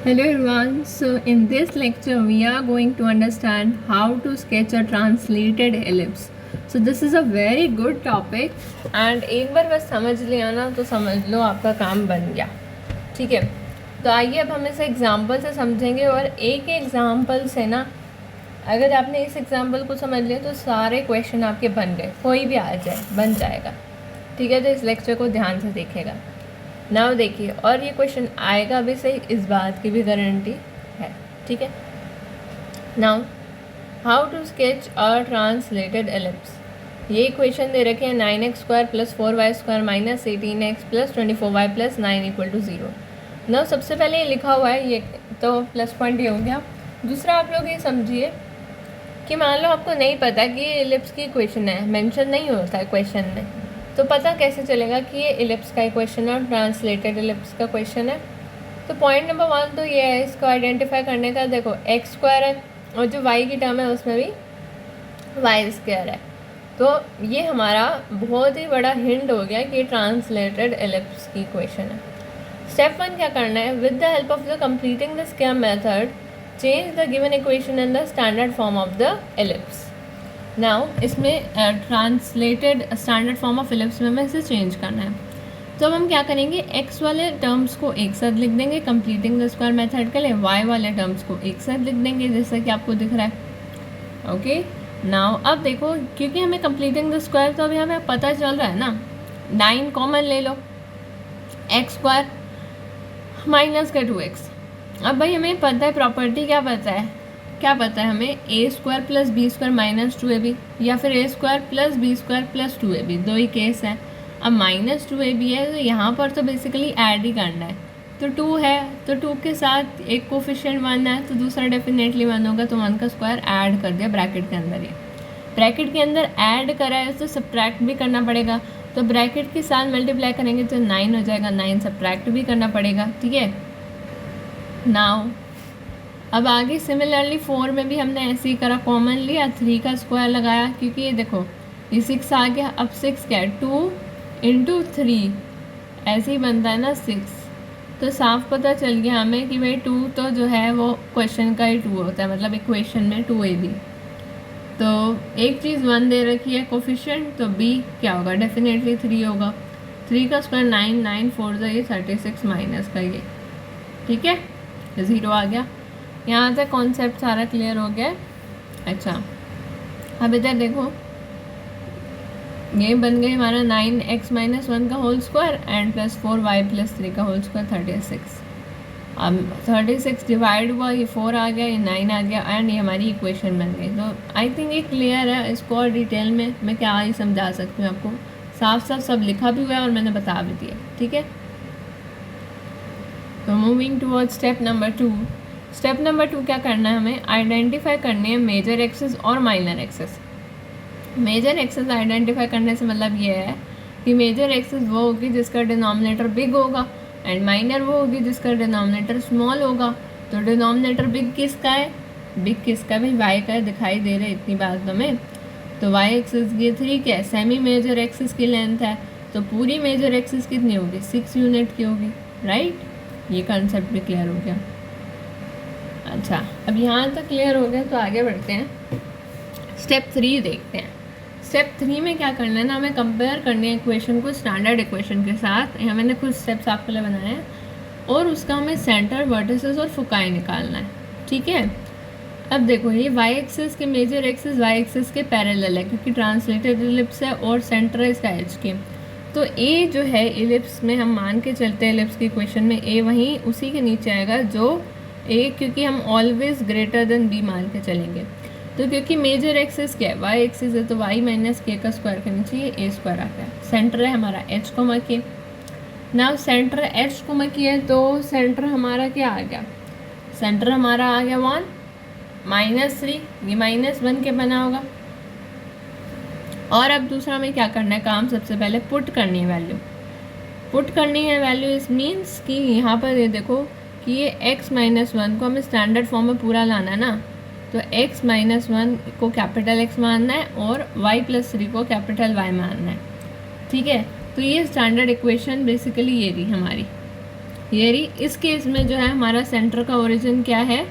Hello everyone. So in this lecture we are going to understand how to sketch a translated ellipse. So this is a very good topic and एक बार बस समझ लिया ना तो समझ लो आपका काम बन गया. ठीक है, तो आइए अब हम इसे एग्जाम्पल से समझेंगे और एक एग्जाम्पल से ना अगर आपने इस एग्जाम्पल को समझ लिया तो सारे क्वेश्चन आपके बन गए, कोई भी आ जाए बन जाएगा. ठीक है, तो इस लेक्चर को ध्यान से देखेगा. नाउ देखिए, और ये क्वेश्चन आएगा भी सही, इस बात की भी गारंटी है. ठीक है, now how to sketch a translated ellipse. ये क्वेश्चन दे रखे हैं 9x² + 4y² - 18x + 24y + 9 = 0. Now सबसे पहले ये लिखा हुआ है, ये तो प्लस पॉइंट ये हो गया. दूसरा आप लोग ये समझिए कि मान लो आपको नहीं पता कि ये एलिप्स की इक्वेशन है, मेंशन नहीं होता है क्वेश्चन में, तो पता कैसे चलेगा कि ये एलिप्स का क्वेश्चन है और ट्रांसलेटेड एलिप्स का क्वेश्चन है. तो पॉइंट नंबर 1 तो ये है इसको आइडेंटिफाई करने का. देखो x² है और जो y की टर्म है उसमें भी y² है, तो ये हमारा बहुत ही बड़ा हिंट हो गया कि ट्रांसलेटेड एलिप्स की क्वेश्चन है. स्टेप 1 क्या करना है, with the help of the completing the square method change the given equation in the standard form of the ellipse. Now इसमें translated standard form of ellipse में हमें इसे चेंज करना है. तो अब हम क्या करेंगे, x वाले टर्म्स को एक साथ लिख देंगे कंप्लीटिंग द स्क्वायर मेथड के लिए, y वाले टर्म्स को एक साथ लिख देंगे जैसा कि आपको दिख रहा है. ओके, नाउ अब देखो, क्योंकि हमें कंप्लीटिंग द स्क्वायर तो अभी हमें पता चल रहा है ना, 9 कॉमन ले लो, x² माइनस का 2x. अब भाई हमें पता है प्रॉपर्टी, क्या पता है हमें, a² + b² - 2ab या फिर a² + b² + 2ab, दो ही केस है. अब -2ab है तो यहाँ पर तो बेसिकली ऐड ही करना है. तो 2 है तो 2 के साथ एक कोफिशिएंट 1 है तो दूसरा डेफिनेटली 1 होगा, तो 1 का स्क्वायर ऐड कर दिया ब्रैकेट के अंदर. ये ब्रैकेट के अंदर ऐड करा है तो सब्ट्रैक्ट भी करना पड़ेगा, तो ब्रैकेट के साथ मल्टीप्लाई करेंगे तो 9 हो जाएगा, 9 सब्ट्रैक्ट भी करना पड़ेगा. ठीक है, नाउ अब आगे सिमिलरली 4 में भी हमने ऐसे ही करा, कॉमन लिया, 3 का स्क्वायर लगाया, क्योंकि ये देखो ये 6 आ गया. अब 6 क्या है, 2 × 3 ऐसे ही बनता है ना 6. तो साफ पता चल गया हमें कि भाई 2 तो जो है वो क्वेश्चन का ही 2 होता है, मतलब इक्वेशन में 2ab. तो एक चीज़ 1 दे रखी है कोफिशिएंट, तो b क्या होगा, डेफिनेटली 3 होगा. 3 का स्क्वायर 9, 9 4 ये 36 माइनस का ये. ठीक है, 0 आ गया. यहाँ तक कॉन्सेप्ट सारा क्लियर हो गया. अच्छा, अब इधर देखो, ये बन गई हमारा 9x - 1 का होल स्क्वायर एंड +4y + 3 का होल स्क्वायर 36. अब 36 डिवाइड हुआ, ये 4 आ गया, ये 9 आ गया एंड ये हमारी इक्वेशन बन गई. तो आई थिंक ये क्लियर है. इसको और डिटेल में मैं क्या ही समझा सकती हूँ आपको, साफ साफ सब लिखा भी हुआ है और मैंने बता भी दिया. ठीक है, तो moving toward step number 2. Step number 2 क्या करना है, हमें आइडेंटिफाई करनी है मेजर एक्सिस और minor axis. Major axis identify करने से मतलब ये है कि मेजर एक्सिस वो होगी जिसका डिनोमिनेटर बिग होगा एंड माइनर वो होगी जिसका डिनोमिनेटर स्मॉल होगा. तो डिनोमिनेटर बिग किसका है, भाई वाई का है, दिखाई दे रहा है इतनी बात हमें. तो वाई एक्सिस ये 3 क्या है, सेमी मेजर एक्सिस की लेंथ है, तो पूरी मेजर एक्सिस कितनी होगी, 6 यूनिट की होगी. राइट, ये कंसेप्ट भी क्लियर हो गया. अच्छा, अब यहाँ तक क्लियर हो गया तो आगे बढ़ते हैं, स्टेप 3 देखते हैं. स्टेप 3 में क्या करना है ना, हमें कंपेयर करनी है इक्वेशन को स्टैंडर्ड इक्वेशन के साथ. यहाँ मैंने कुछ स्टेप्स आपके लिए बनाए हैं और उसका हमें सेंटर, वर्टिसेस और फोकाई निकालना है. ठीक है, अब देखो ये वाई एक्सिस के मेजर एक्सिस वाई एक्सिस के पैरेलल है क्योंकि ट्रांसलेटेड एलिप्स है और सेंटर है इसका एच के. तो ए जो है एलिप्स में हम मान के चलते हैं, एलिप्स की इक्वेशन में ए वहीं उसी के नीचे आएगा जो ए, क्योंकि हम ऑलवेज ग्रेटर देन बी मान के चलेंगे. तो क्योंकि मेजर एक्सिस क्या है, वाई एक्सिस है, तो वाई - k का स्क्वायर के नीचे ये a² आ गया. सेंटर है हमारा h, k. Now centre h, k है तो सेंटर हमारा क्या आ गया, सेंटर हमारा आ गया 1 -3, ये -1 के बना होगा. और अब दूसरा में क्या करना है काम, सबसे पहले पुट करनी है वैल्यू. इस मीन्स कि यहाँ पर ये देखो कि ये x - 1 को हमें स्टैंडर्ड फॉर्म में पूरा लाना है ना, तो x - 1 को कैपिटल X मानना है और y + 3 को कैपिटल Y मानना है. ठीक है, तो ये स्टैंडर्ड इक्वेशन बेसिकली ये रही हमारी. ये रही। इस केस में जो है हमारा सेंटर का ओरिजिन क्या है,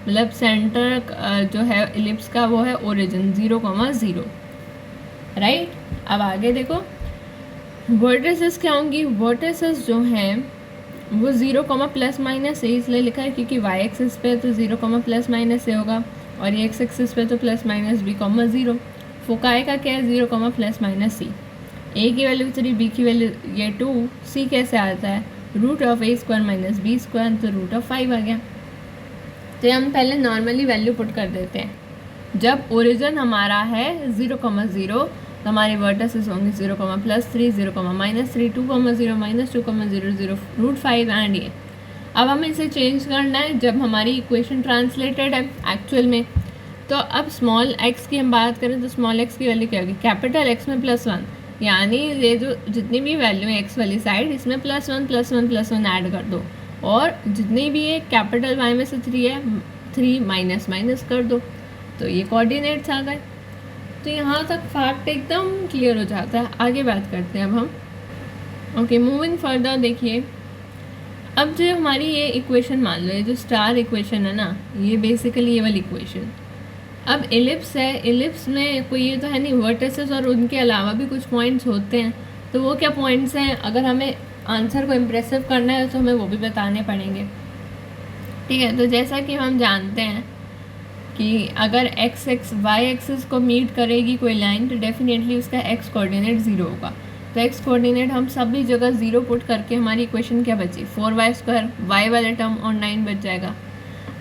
मतलब सेंटर जो है इलिप्स का वो है ओरिजिन 0,0, राइट। अब आगे देखो वर्टिसेस क्या होंगी। वर्टिसेस जो हैं वो 0, प्लस माइनस से इसलिए लिखा है क्योंकि वाई एक्सिस पे तो 0, प्लस माइनस से होगा और ये एक्स एक्सिस पे तो प्लस माइनस बी, 0। फोकाई का क्या है 0, प्लस माइनस सी। ए की वैल्यू 3, बी की वैल्यू ये 2, सी कैसे आता है root of a square minus b square, तो रूट ऑफ 5 आ गया। तो हम पहले नॉर्मली वैल्यू पुट कर देते हैं। जब ओरिजिन हमारा है 0,0 तो हमारे वर्टिसेस होंगे 0, plus 3, 0, minus 3, 2,0, minus 2,0, 0, root 5 and ये। अब हमें इसे चेंज करना है जब हमारी इक्वेशन ट्रांसलेटेड है एक्चुअल में। तो अब स्मॉल x की हम बात करें तो स्मॉल x की वैल्यू क्या होगी, कैपिटल X में +1, यानी ये जो जितनी भी वैल्यू है x वाली साइड इसमें +1 +1 +1 ऐड कर दो, और जितनी भी ये कैपिटल Y में से 3 है 3 माइनस माइनस कर दो, तो ये कोऑर्डिनेट्स आ गए। तो यहाँ तक फैक्ट एकदम क्लियर हो जाता है। आगे बात करते हैं अब हम। ओके, मूविंग फर्दर देखिए। अब जो हमारी ये इक्वेशन मान लो, ये जो स्टार इक्वेशन है ना, ये बेसिकली ये वाली इक्वेशन। अब एलिप्स है, एलिप्स में कोई ये तो है नहीं वर्टिसेस और उनके अलावा भी कुछ पॉइंट्स होते हैं। तो वो क्या पॉइंट्स हैं, अगर हमें आंसर को इम्प्रेसिव करना है तो हमें वो भी बताने पड़ेंगे, ठीक है। तो जैसा कि हम जानते हैं कि अगर वाई एक्सिस को मीट करेगी कोई लाइन तो डेफिनेटली उसका एक्स कोऑर्डिनेट 0 होगा। तो एक्स कोऑर्डिनेट हम सभी जगह 0 पुट करके हमारी इक्वेशन क्या बची, 4y², वाई वाला टर्म और 9 बच जाएगा।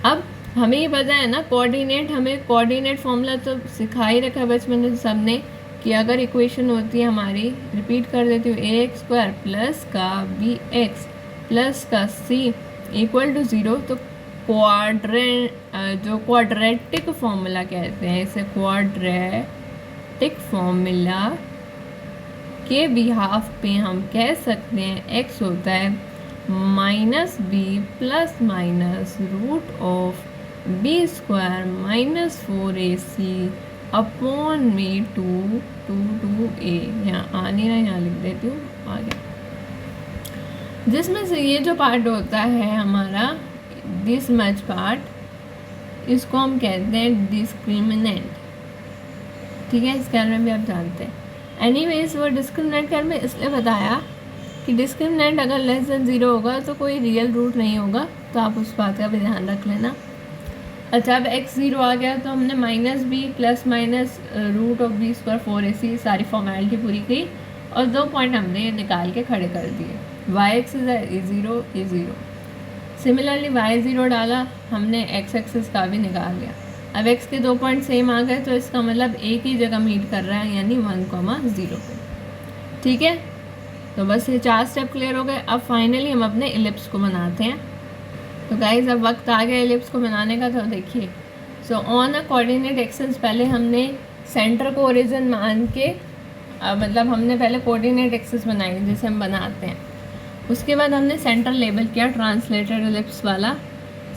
अब हमें ये पता है ना कोऑर्डिनेट, हमें कोऑर्डिनेट फॉर्मूला तो सिखा ही रखा है बचपन में सब ने, कि अगर इक्वेशन होती है हमारी, रिपीट कर देती हूँ, ax² प्लस का bx प्लस का c इक्वल टू 0, तो जो क्वाड्रेटिक फॉर्मूला कहते हैं इसे, क्वाड्रेटिक फॉर्मूला के बिहाफ पे हम कह सकते हैं x होता है -b plus minus root of b² minus 4ac upon में 2a। यहाँ आ नहीं रहा, यहाँ लिख देती हूँ, आ गया। जिसमें से ये जो पार्ट होता है हमारा दिस मच पार्ट, इसको हम कहते हैं डिस्क्रिमिनेंट, ठीक है। इसके बारे में भी आप जानते हैं। एनीवेज वो डिस्क्रिमिनेंट कर में इसलिए बताया कि डिस्क्रिमिनेंट अगर लेस देन 0 होगा तो कोई रियल रूट नहीं होगा, तो आप उस बात का भी ध्यान रख लेना। अच्छा, अब x 0 आ गया तो हमने -b plus minus root of b² 4ac सारी फॉर्मेलिटी पूरी की और 2 पॉइंट हमने निकाल के खड़े कर दिए। y एक्सिस है a0 a0, सिमिलरली y0 डाला हमने x एक्सिस का भी निकाल लिया। अब x के 2 पॉइंट सेम आ गए तो इसका मतलब एक ही जगह मीट कर रहा है, यानी 1,0 पे, ठीक है। तो बस ये 4 स्टेप क्लियर हो गए। अब फाइनली हम अपने इलिप्स को बनाते हैं। तो गाइज अब वक्त आ गया इलिप्स को बनाने का। तो देखिए, so on a coordinate axis पहले हमने सेंटर को ओरिजिन मान के मतलब हमने पहले कोऑर्डिनेट एक्सिस बनाई जिसे हम बनाते हैं। उसके बाद हमने सेंटर लेबल किया ट्रांसलेटेड इलिप्स वाला।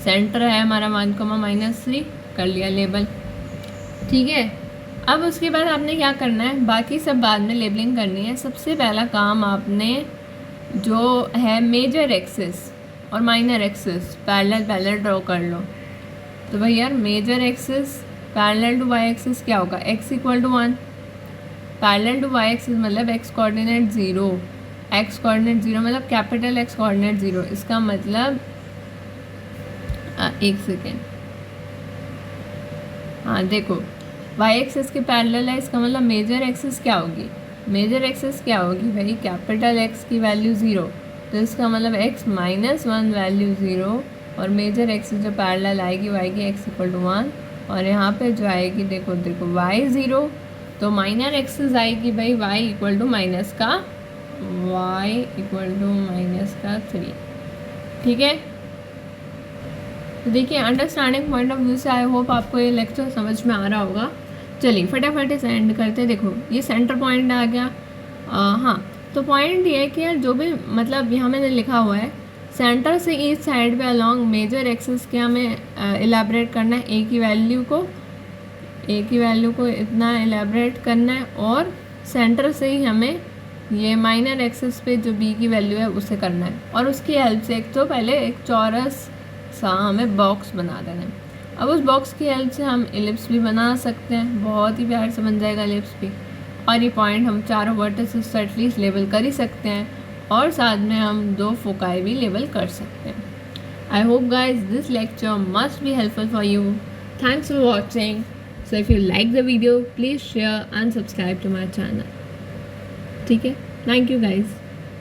सेंटर है हमारा 1,-3, कर लिया लेबल, ठीक है। अब उसके बाद आपने क्या करना है, बाकी सब बाद में लेबलिंग करनी है। सबसे पहला काम आपने जो है मेजर एक्सिस और माइनर एक्सिस पैरेलल ड्रॉ कर लो। तो भैया major axis parallel to y axis क्या होगा, x = 1, parallel to y axis मतलब x कोऑर्डिनेट 0, x कोऑर्डिनेट 0 मतलब कैपिटल X कोऑर्डिनेट 0। इसका मतलब एक सेकेंड, हाँ देखो y एक्सिस के पैरेलल है, इसका मतलब मेजर एक्सिस क्या होगी, मेजर एक्सिस क्या होगी भाई, कैपिटल X की वैल्यू 0, तो इसका मतलब x -1 वैल्यू 0, और मेजर एक्सिस जो पैरेलल आएगी y की x = 1, और यहाँ पे जो आएगी देखो y 0, तो माइनर एक्सिस आएगी भाई y = -3, ठीक है। तो देखिए अंडरस्टैंडिंग पॉइंट ऑफ व्यू से आई होप आपको ये लेक्चर समझ में आ रहा होगा। चलिए फटाफट से एंड करते हैं। देखो ये सेंटर पॉइंट आ गया। हाँ, तो पॉइंट ये है कि यार जो भी मतलब यहाँ मैंने लिखा हुआ है सेंटर से ईच साइड पे अलॉन्ग मेजर एक्सिस के हमें इलेबरेट करना है, ए की वैल्यू को इतना इलेबरेट करना है, और सेंटर से ही हमें ये माइनर एक्सिस पे जो बी की वैल्यू है उसे करना है, और उसकी हेल्प से एक तो पहले एक चौरस सा हमें बॉक्स बना देना है। अब उस बॉक्स की हेल्प से हम एलिप्स भी बना सकते हैं, बहुत ही प्यार से बन जाएगा एलिप्स भी। और ये पॉइंट हम चारों वर्टिसेस से एटलीस्ट लेबल कर ही सकते हैं, और साथ में हम 2 फोकाई भी लेबल कर सकते हैं। I hope guys this lecture must be helpful for you. Thanks for watching. So if you like the video, please share and subscribe to my channel. ठीक है, thank you guys.